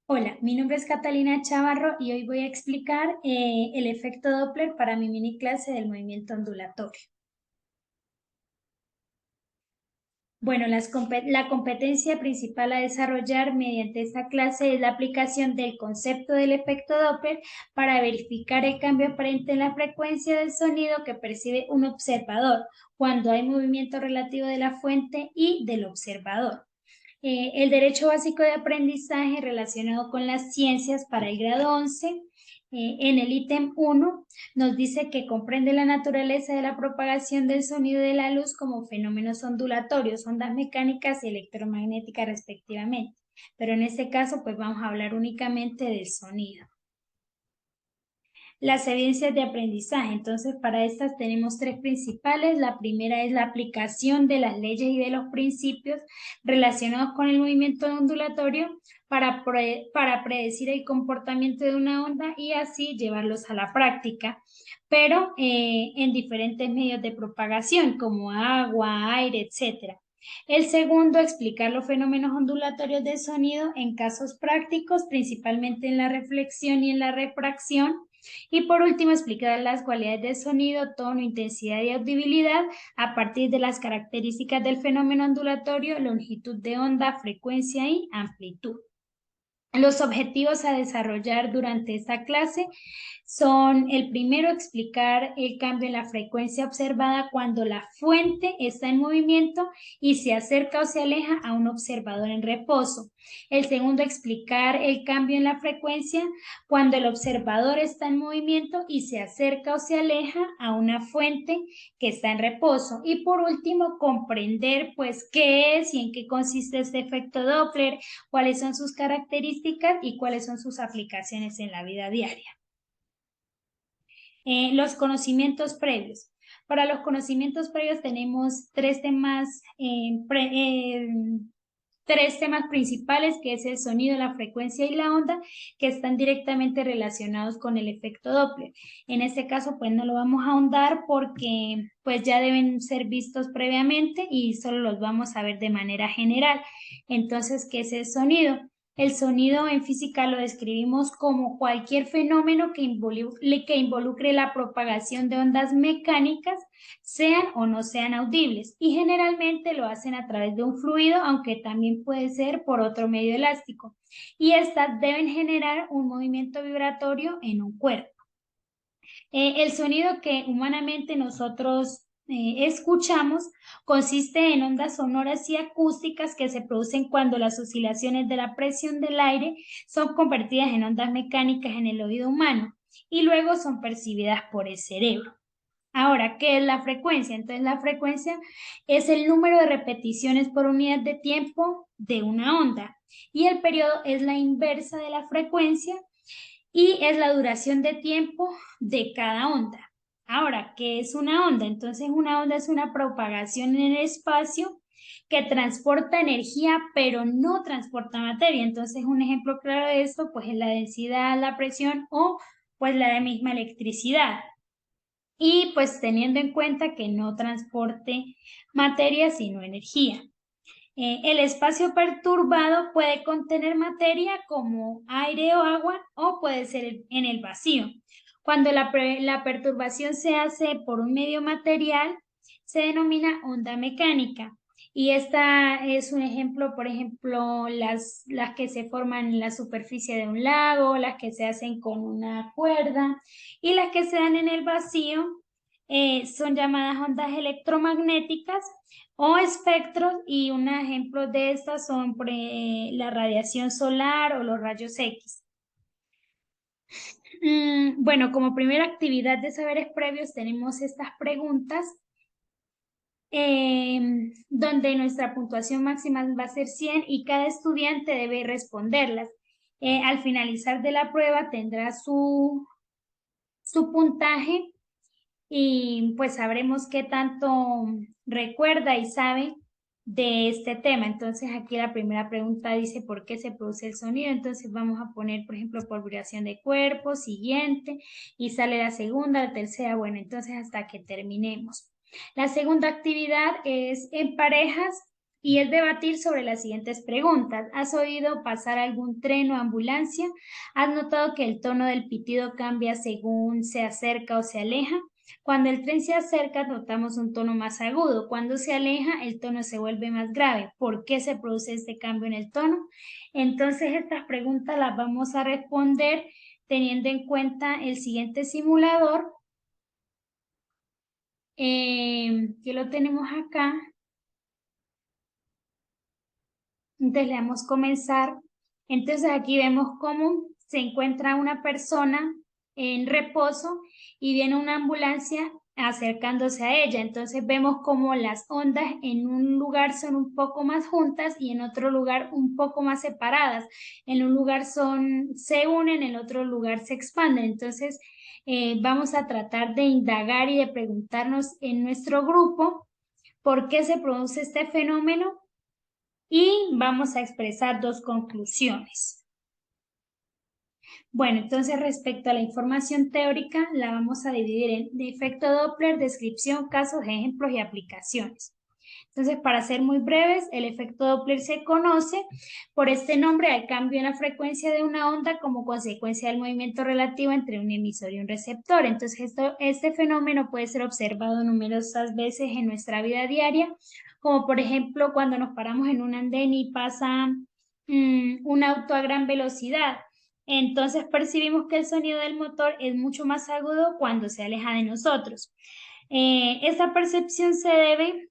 Hola, mi nombre es Catalina Chavarro y hoy voy a explicar el efecto Doppler para mi mini clase del movimiento ondulatorio. Bueno, la competencia principal a desarrollar mediante esta clase es la aplicación del concepto del efecto Doppler para verificar el cambio aparente en la frecuencia del sonido que percibe un observador cuando hay movimiento relativo de la fuente y del observador. El derecho básico de aprendizaje relacionado con las ciencias para el grado 11, en el ítem 1, nos dice que comprende la naturaleza de la propagación del sonido de la luz como fenómenos ondulatorios, ondas mecánicas y electromagnéticas respectivamente. Pero en este caso, pues vamos a hablar únicamente del sonido. Las evidencias de aprendizaje. Entonces, para estas tenemos tres principales. La primera es la aplicación de las leyes y de los principios relacionados con el movimiento ondulatorio para predecir el comportamiento de una onda y así llevarlos a la práctica, pero en diferentes medios de propagación como agua, aire, etcétera. El segundo, explicar los fenómenos ondulatorios del sonido en casos prácticos, principalmente en la reflexión y en la refracción. Y por último, explicar las cualidades del sonido, tono, intensidad y audibilidad a partir de las características del fenómeno ondulatorio, longitud de onda, frecuencia y amplitud. Los objetivos a desarrollar durante esta clase son: el primero, explicar el cambio en la frecuencia observada cuando la fuente está en movimiento y se acerca o se aleja a un observador en reposo. El segundo, explicar el cambio en la frecuencia cuando el observador está en movimiento y se acerca o se aleja a una fuente que está en reposo. Y por último, comprender pues qué es y en qué consiste este efecto Doppler, cuáles son sus características y cuáles son sus aplicaciones en la vida diaria. Los conocimientos previos. Para los conocimientos previos tenemos tres temas principales, que es el sonido, la frecuencia y la onda, que están directamente relacionados con el efecto Doppler. En este caso, pues no lo vamos a ahondar porque pues ya deben ser vistos previamente y solo los vamos a ver de manera general. Entonces, ¿qué es el sonido? El sonido en física lo describimos como cualquier fenómeno que involucre la propagación de ondas mecánicas, sean o no sean audibles, y generalmente lo hacen a través de un fluido, aunque también puede ser por otro medio elástico, y estas deben generar un movimiento vibratorio en un cuerpo. El sonido que humanamente nosotros escuchamos consiste en ondas sonoras y acústicas que se producen cuando las oscilaciones de la presión del aire son convertidas en ondas mecánicas en el oído humano y luego son percibidas por el cerebro. Ahora, ¿qué es la frecuencia? Entonces, la frecuencia es el número de repeticiones por unidad de tiempo de una onda y el periodo es la inversa de la frecuencia y es la duración de tiempo de cada onda. Ahora, ¿qué es una onda? Entonces, una onda es una propagación en el espacio que transporta energía, pero no transporta materia. Entonces, un ejemplo claro de esto, pues, es la densidad, la presión o, pues, la misma electricidad. Y, pues, teniendo en cuenta que no transporte materia, sino energía. El espacio perturbado puede contener materia como aire o agua o puede ser en el vacío. Cuando la perturbación se hace por un medio material, se denomina onda mecánica. Y esta es un ejemplo, por ejemplo, las que se forman en la superficie de un lago, las que se hacen con una cuerda y las que se dan en el vacío son llamadas ondas electromagnéticas o espectros, y un ejemplo de estas son la radiación solar o los rayos X. Bueno, como primera actividad de saberes previos tenemos estas preguntas donde nuestra puntuación máxima va a ser 100 y cada estudiante debe responderlas. Al finalizar de la prueba tendrá su puntaje y pues sabremos qué tanto recuerda y sabe de este tema. Entonces aquí la primera pregunta dice ¿por qué se produce el sonido? Entonces vamos a poner, por ejemplo, por vibración de cuerpo, siguiente, y sale la segunda, la tercera, bueno, entonces hasta que terminemos. La segunda actividad es en parejas y es debatir sobre las siguientes preguntas. ¿Has oído pasar algún tren o ambulancia? ¿Has notado que el tono del pitido cambia según se acerca o se aleja? Cuando el tren se acerca, notamos un tono más agudo. Cuando se aleja, el tono se vuelve más grave. ¿Por qué se produce este cambio en el tono? Entonces, estas preguntas las vamos a responder teniendo en cuenta el siguiente simulador, que lo tenemos acá. Entonces le damos comenzar. Entonces aquí vemos cómo se encuentra una persona en reposo y viene una ambulancia acercándose a ella. Entonces vemos cómo las ondas en un lugar son un poco más juntas y en otro lugar un poco más separadas. En un lugar se unen, en otro lugar se expanden. Entonces vamos a tratar de indagar y de preguntarnos en nuestro grupo por qué se produce este fenómeno y vamos a expresar dos conclusiones. Bueno, entonces respecto a la información teórica, la vamos a dividir en efecto Doppler, descripción, casos, ejemplos y aplicaciones. Entonces, para ser muy breves, el efecto Doppler se conoce por este nombre al cambio en la frecuencia de una onda como consecuencia del movimiento relativo entre un emisor y un receptor. Entonces, este fenómeno puede ser observado numerosas veces en nuestra vida diaria, como por ejemplo cuando nos paramos en un andén y pasa un auto a gran velocidad. Entonces percibimos que el sonido del motor es mucho más agudo cuando se aleja de nosotros. Esta percepción se debe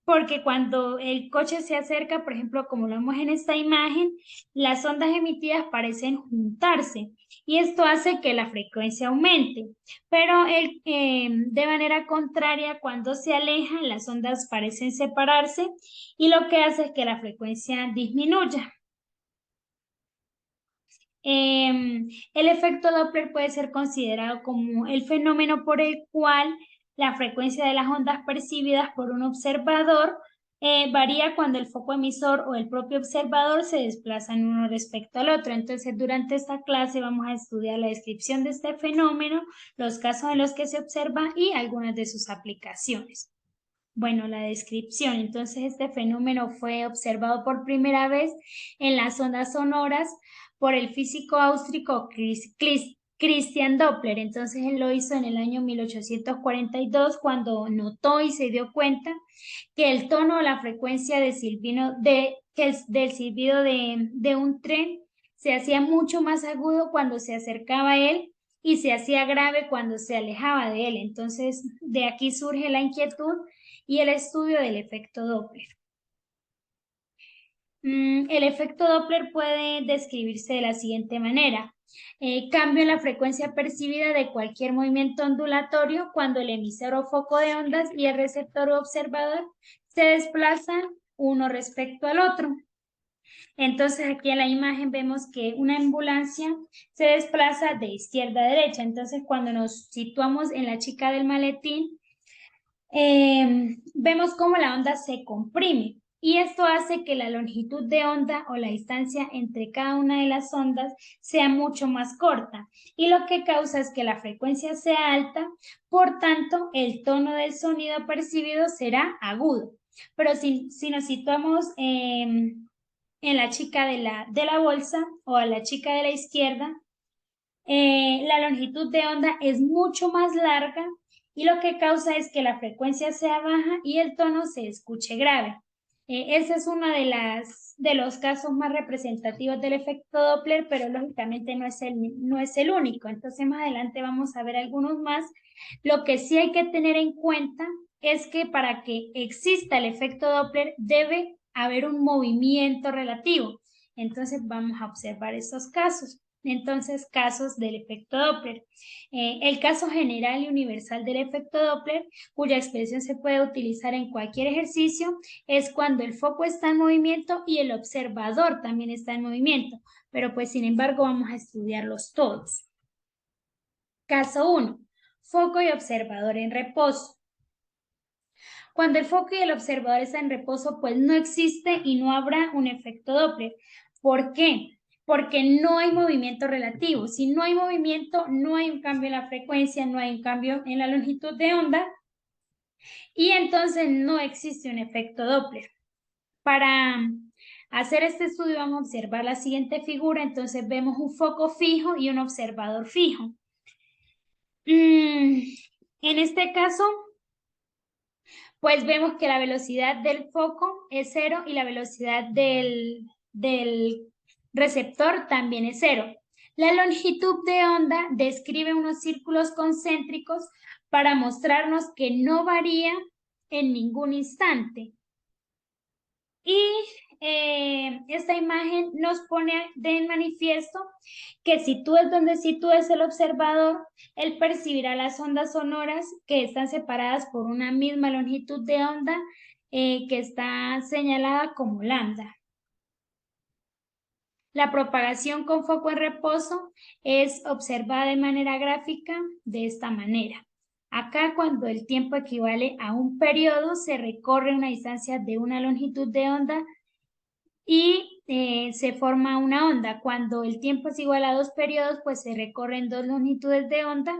porque cuando el coche se acerca, por ejemplo, como lo vemos en esta imagen, las ondas emitidas parecen juntarse y esto hace que la frecuencia aumente. Pero de manera contraria, cuando se alejan, las ondas parecen separarse y lo que hace es que la frecuencia disminuya. El efecto Doppler puede ser considerado como el fenómeno por el cual la frecuencia de las ondas percibidas por un observador varía cuando el foco emisor o el propio observador se desplazan uno respecto al otro. Entonces, durante esta clase vamos a estudiar la descripción de este fenómeno, los casos en los que se observa y algunas de sus aplicaciones. Bueno, la descripción. Entonces, este fenómeno fue observado por primera vez en las ondas sonoras por el físico austríaco Christian Doppler. Entonces, él lo hizo en el año 1842 cuando notó y se dio cuenta que el tono o la frecuencia del silbido de un tren se hacía mucho más agudo cuando se acercaba a él y se hacía grave cuando se alejaba de él. Entonces, de aquí surge la inquietud y el estudio del efecto Doppler. El efecto Doppler puede describirse de la siguiente manera. Cambio en la frecuencia percibida de cualquier movimiento ondulatorio cuando el emisor o foco de ondas y el receptor o observador se desplazan uno respecto al otro. Entonces aquí en la imagen vemos que una ambulancia se desplaza de izquierda a derecha. Entonces cuando nos situamos en la chica del maletín, vemos cómo la onda se comprime y esto hace que la longitud de onda o la distancia entre cada una de las ondas sea mucho más corta y lo que causa es que la frecuencia sea alta, por tanto el tono del sonido percibido será agudo. Pero si nos situamos en la chica de la bolsa o a la chica de la izquierda, la longitud de onda es mucho más larga y lo que causa es que la frecuencia sea baja y el tono se escuche grave. Ese es uno de los casos más representativos del efecto Doppler, pero lógicamente no es el único. Entonces más adelante vamos a ver algunos más. Lo que sí hay que tener en cuenta es que para que exista el efecto Doppler debe haber un movimiento relativo. Entonces vamos a observar estos casos. Entonces, casos del efecto Doppler. El caso general y universal del efecto Doppler, cuya expresión se puede utilizar en cualquier ejercicio, es cuando el foco está en movimiento y el observador también está en movimiento. Pero pues, sin embargo, vamos a estudiarlos todos. Caso 1. Foco y observador en reposo. Cuando el foco y el observador están en reposo, pues no existe y no habrá un efecto Doppler. ¿Por qué? Porque no hay movimiento relativo. Si no hay movimiento, no hay un cambio en la frecuencia, no hay un cambio en la longitud de onda Y entonces no existe un efecto Doppler. Para hacer este estudio vamos a observar la siguiente figura. Entonces vemos un foco fijo y un observador fijo. En este caso, pues vemos que la velocidad del foco es 0 y la velocidad del receptor también es 0. La longitud de onda describe unos círculos concéntricos para mostrarnos que no varía en ningún instante. Y esta imagen nos pone de manifiesto que si tú es donde sitúes el observador, él percibirá las ondas sonoras que están separadas por una misma longitud de onda que está señalada como lambda. La propagación con foco en reposo es observada de manera gráfica de esta manera. Acá, cuando el tiempo equivale a un periodo, se recorre una distancia de una longitud de onda y se forma una onda. Cuando el tiempo es igual a 2 periodos, pues se recorren 2 longitudes de onda